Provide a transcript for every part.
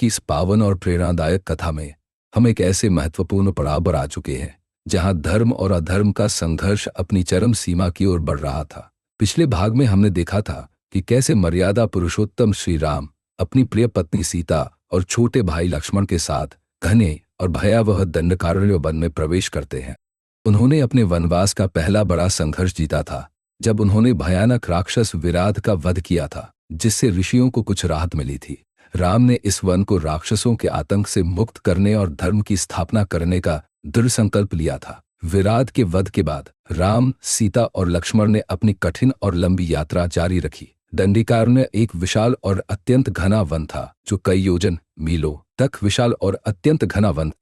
कि इस पावन और प्रेरणादायक कथा में हम एक ऐसे महत्वपूर्ण पड़ाव पर आ चुके हैं जहां धर्म और अधर्म का संघर्ष अपनी चरम सीमा की ओर बढ़ रहा था। पिछले भाग में हमने देखा था कि कैसे मर्यादा पुरुषोत्तम श्री राम अपनी प्रिय पत्नी सीता और छोटे भाई लक्ष्मण के साथ घने और भयावह दंडकारण्य वन में प्रवेश करते हैं। उन्होंने अपने वनवास का पहला बड़ा संघर्ष जीता था जब उन्होंने भयानक राक्षस विराध का वध किया था, जिससे ऋषियों को कुछ राहत मिली थी। राम ने इस वन को राक्षसों के आतंक से मुक्त करने और धर्म की स्थापना करने का दृढ़ संकल्प लिया था। विराध के वध के बाद राम, सीता और लक्ष्मण ने अपनी कठिन और लंबी यात्रा जारी रखी। दंडकारण्य एक विशाल और अत्यंत घना वन था जो कई योजन मीलों तक विशाल और अत्यंत घना वन।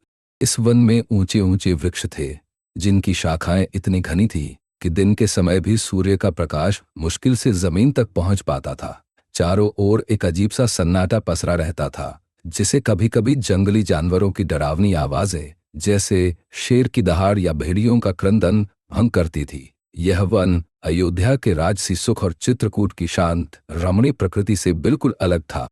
इस वन में ऊंचे ऊंचे वृक्ष थे जिनकी शाखाएं इतनी घनी थी कि दिन के समय भी सूर्य का प्रकाश मुश्किल से जमीन तक पहुंच पाता था। चारों ओर एक अजीब सा सन्नाटा पसरा रहता था जिसे कभी कभी जंगली जानवरों की डरावनी आवाजें जैसे शेर की दहाड़ या भेड़ियों का क्रंदन भंग करती थी। यह वन अयोध्या के राजसी सुख और चित्रकूट की शांत रमणीय प्रकृति से बिल्कुल अलग था।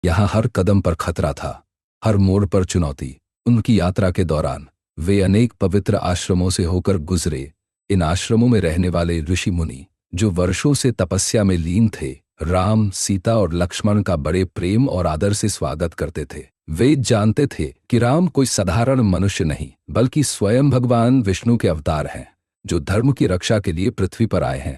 यहाँ हर कदम पर खतरा था, हर मोड़ पर चुनौती। उनकी यात्रा के दौरान वे अनेक पवित्र आश्रमों से होकर गुजरे। इन आश्रमों में रहने वाले ऋषि मुनि जो वर्षों से तपस्या में लीन थे, राम, सीता और लक्ष्मण का बड़े प्रेम और आदर से स्वागत करते थे। वे जानते थे कि राम कोई साधारण मनुष्य नहीं बल्कि स्वयं भगवान विष्णु के अवतार हैं जो धर्म की रक्षा के लिए पृथ्वी पर आए हैं।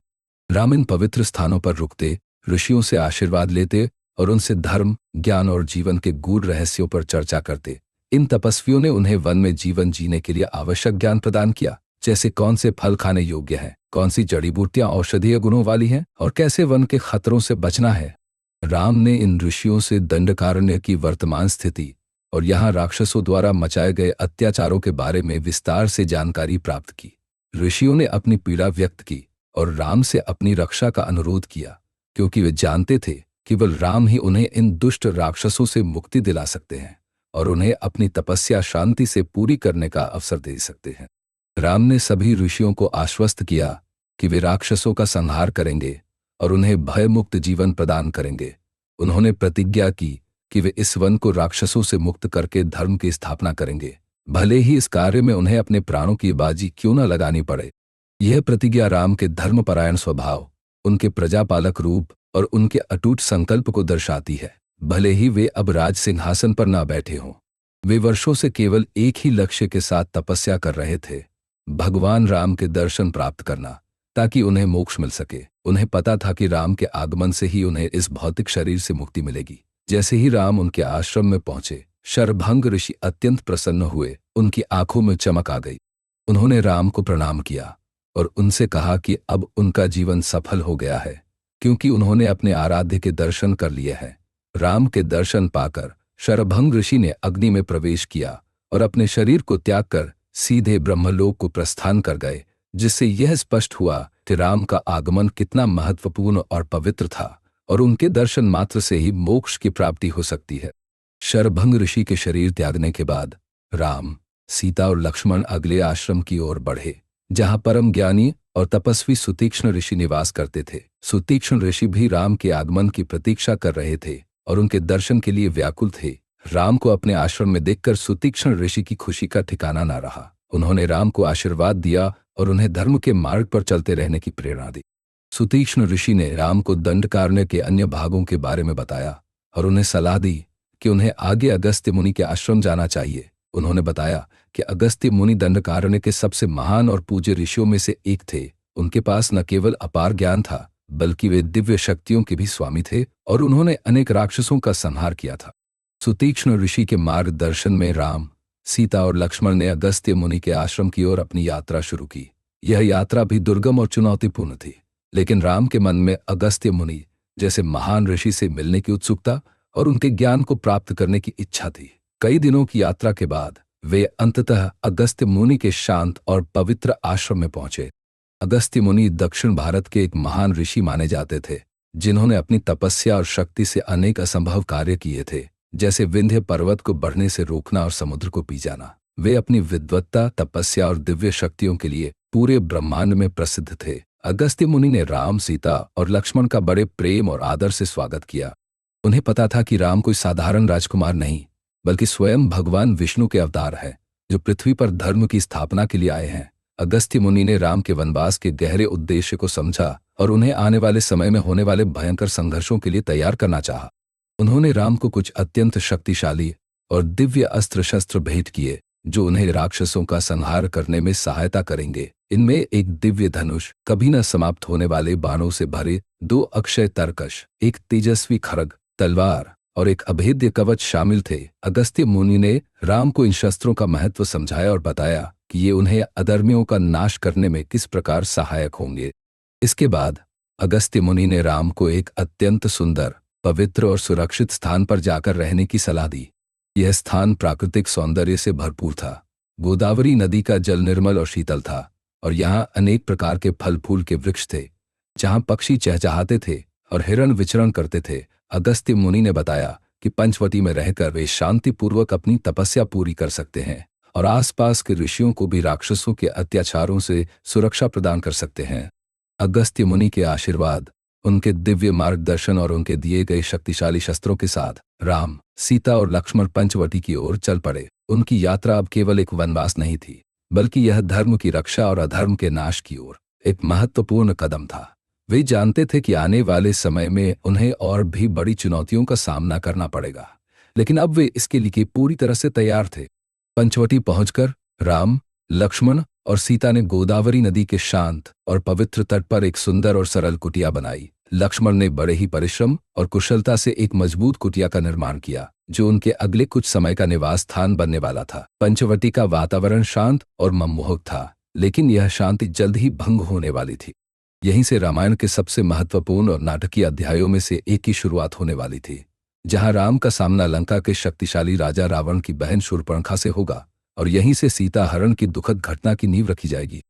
राम इन पवित्र स्थानों पर रुकते, ऋषियों से आशीर्वाद लेते और उनसे धर्म, ज्ञान और जीवन के गूढ़ रहस्यों पर चर्चा करते। इन तपस्वियों ने उन्हें वन में जीवन जीने के लिए आवश्यक ज्ञान प्रदान किया, जैसे कौन से फल खाने योग्य हैं, कौन सी जड़ी बूटियां औषधीय गुणों वाली हैं और कैसे वन के खतरों से बचना है। राम ने इन ऋषियों से दंडकारण्य की वर्तमान स्थिति और यहाँ राक्षसों द्वारा मचाए गए अत्याचारों के बारे में विस्तार से जानकारी प्राप्त की। ऋषियों ने अपनी पीड़ा व्यक्त की और राम से अपनी रक्षा का अनुरोध किया, क्योंकि वे जानते थे केवल राम ही उन्हें इन दुष्ट राक्षसों से मुक्ति दिला सकते हैं और उन्हें अपनी तपस्या शांति से पूरी करने का अवसर दे सकते हैं। राम ने सभी ऋषियों को आश्वस्त किया कि वे राक्षसों का संहार करेंगे और उन्हें भयमुक्त जीवन प्रदान करेंगे। उन्होंने प्रतिज्ञा की कि वे इस वन को राक्षसों से मुक्त करके धर्म की स्थापना करेंगे, भले ही इस कार्य में उन्हें अपने प्राणों की बाजी क्यों न लगानी पड़े। यह प्रतिज्ञा राम के धर्मपरायण स्वभाव, उनके प्रजापालक रूप और उनके अटूट संकल्प को दर्शाती है। भले ही वे अब राज सिंहासन पर न बैठे हों, वे वर्षों से केवल एक ही लक्ष्य के साथ तपस्या कर रहे थे, भगवान राम के दर्शन प्राप्त करना, ताकि उन्हें मोक्ष मिल सके। उन्हें पता था कि राम के आगमन से ही उन्हें इस भौतिक शरीर से मुक्ति मिलेगी। जैसे ही राम उनके आश्रम में पहुंचे, शरभंग ऋषि अत्यंत प्रसन्न हुए। उनकी आंखों में चमक आ गई। उन्होंने राम को प्रणाम किया और उनसे कहा कि अब उनका जीवन सफल हो गया है, क्योंकि उन्होंने अपने आराध्य के दर्शन कर लिए हैं। राम के दर्शन पाकर शरभंग ऋषि ने अग्नि में प्रवेश किया और अपने शरीर को त्याग कर सीधे ब्रह्मलोक को प्रस्थान कर गए, जिससे यह स्पष्ट हुआ कि राम का आगमन कितना महत्वपूर्ण और पवित्र था और उनके दर्शन मात्र से ही मोक्ष की प्राप्ति हो सकती है। शरभंग ऋषि के शरीर त्यागने के बाद राम, सीता और लक्ष्मण अगले आश्रम की ओर बढ़े, जहां परम ज्ञानी और तपस्वी सुतीक्ष्ण ऋषि निवास करते थे। सुतीक्ष्ण ऋषि भी राम के आगमन की प्रतीक्षा कर रहे थे और उनके दर्शन के लिए व्याकुल थे। राम को अपने आश्रम में देखकर सुतीक्ष्ण ऋषि की खुशी का ठिकाना न रहा। उन्होंने राम को आशीर्वाद दिया और उन्हें धर्म के मार्ग पर चलते रहने की प्रेरणा दी। सुतीक्ष्ण ऋषि ने राम को दंडकारण्य के अन्य भागों के बारे में बताया और उन्हें सलाह दी कि उन्हें आगे अगस्त्य मुनि के आश्रम जाना चाहिए। उन्होंने बताया कि अगस्त्य मुनि दंडकारण्य के सबसे महान और पूज्य ऋषियों में से एक थे। उनके पास न केवल अपार ज्ञान था, बल्कि वे दिव्य शक्तियों के भी स्वामी थे और उन्होंने अनेक राक्षसों का संहार किया था। सुतीक्ष्ण ऋषि के मार्गदर्शन में राम, सीता और लक्ष्मण ने अगस्त्य मुनि के आश्रम की ओर अपनी यात्रा शुरू की। यह यात्रा भी दुर्गम और चुनौतीपूर्ण थी, लेकिन राम के मन में अगस्त्य मुनि जैसे महान ऋषि से मिलने की उत्सुकता और उनके ज्ञान को प्राप्त करने की इच्छा थी। कई दिनों की यात्रा के बाद वे अंततः अगस्त्य मुनि के शांत और पवित्र आश्रम में पहुंचे। अगस्त्य मुनि दक्षिण भारत के एक महान ऋषि माने जाते थे, जिन्होंने अपनी तपस्या और शक्ति से अनेक असंभव कार्य किए थे, जैसे विंध्य पर्वत को बढ़ने से रोकना और समुद्र को पी जाना। वे अपनी विद्वत्ता, तपस्या और दिव्य शक्तियों के लिए पूरे ब्रह्मांड में प्रसिद्ध थे। अगस्त्य मुनि ने राम, सीता और लक्ष्मण का बड़े प्रेम और आदर से स्वागत किया। उन्हें पता था कि राम कोई साधारण राजकुमार नहीं, बल्कि स्वयं भगवान विष्णु के अवतार है, जो पृथ्वी पर धर्म की स्थापना के लिए आए हैं। अगस्त्य मुनि ने राम के वनवास के गहरे उद्देश्य को समझा और उन्हें आने वाले समय में होने वाले भयंकर संघर्षों के लिए तैयार करना चाहा। उन्होंने राम को कुछ अत्यंत शक्तिशाली और दिव्य अस्त्र शस्त्र भेंट किए, जो उन्हें राक्षसों का संहार करने में सहायता करेंगे। इनमें एक दिव्य धनुष, कभी न समाप्त होने वाले बाणों से भरे 2 अक्षय तरकश, एक तेजस्वी खड्ग, तलवार और एक अभेद्य कवच शामिल थे। अगस्त्य मुनि ने राम को इन शस्त्रों का महत्व समझाया और बताया कि ये उन्हें अधर्मियों का नाश करने में किस प्रकार सहायक होंगे। इसके बाद अगस्त्य मुनि ने राम को एक अत्यंत सुंदर, पवित्र और सुरक्षित स्थान पर जाकर रहने की सलाह दी। यह स्थान प्राकृतिक सौंदर्य से भरपूर था। गोदावरी नदी का जल निर्मल और शीतल था और यहाँ अनेक प्रकार के फल फूल के वृक्ष थे, जहाँ पक्षी चहचहाते थे और हिरण विचरण करते थे। अगस्त्य मुनि ने बताया कि पंचवटी में रहकर वे शांतिपूर्वक अपनी तपस्या पूरी कर सकते हैं और आसपास के ऋषियों को भी राक्षसों के अत्याचारों से सुरक्षा प्रदान कर सकते हैं। अगस्त्य मुनि के आशीर्वाद, उनके दिव्य मार्गदर्शन और उनके दिए गए शक्तिशाली शस्त्रों के साथ राम, सीता और लक्ष्मण पंचवटी की ओर चल पड़े। उनकी यात्रा अब केवल एक वनवास नहीं थी, बल्कि यह धर्म की रक्षा और अधर्म के नाश की ओर एक महत्वपूर्ण कदम था। वे जानते थे कि आने वाले समय में उन्हें और भी बड़ी चुनौतियों का सामना करना पड़ेगा, लेकिन अब वे इसके लिए पूरी तरह से तैयार थे। पंचवटी पहुंचकर राम, लक्ष्मण और सीता ने गोदावरी नदी के शांत और पवित्र तट पर एक सुंदर और सरल कुटिया बनाई। लक्ष्मण ने बड़े ही परिश्रम और कुशलता से एक मजबूत कुटिया का निर्माण किया, जो उनके अगले कुछ समय का निवास स्थान बनने वाला था। पंचवटी का वातावरण शांत और मनमोहक था, लेकिन यह शांति जल्द ही भंग होने वाली थी। यहीं से रामायण के सबसे महत्वपूर्ण और नाटकीय अध्यायों में से एक की शुरुआत होने वाली थी, जहां राम का सामना लंका के शक्तिशाली राजा रावण की बहन शूर्पणखा से होगा और यहीं से सीता हरण की दुखद घटना की नींव रखी जाएगी।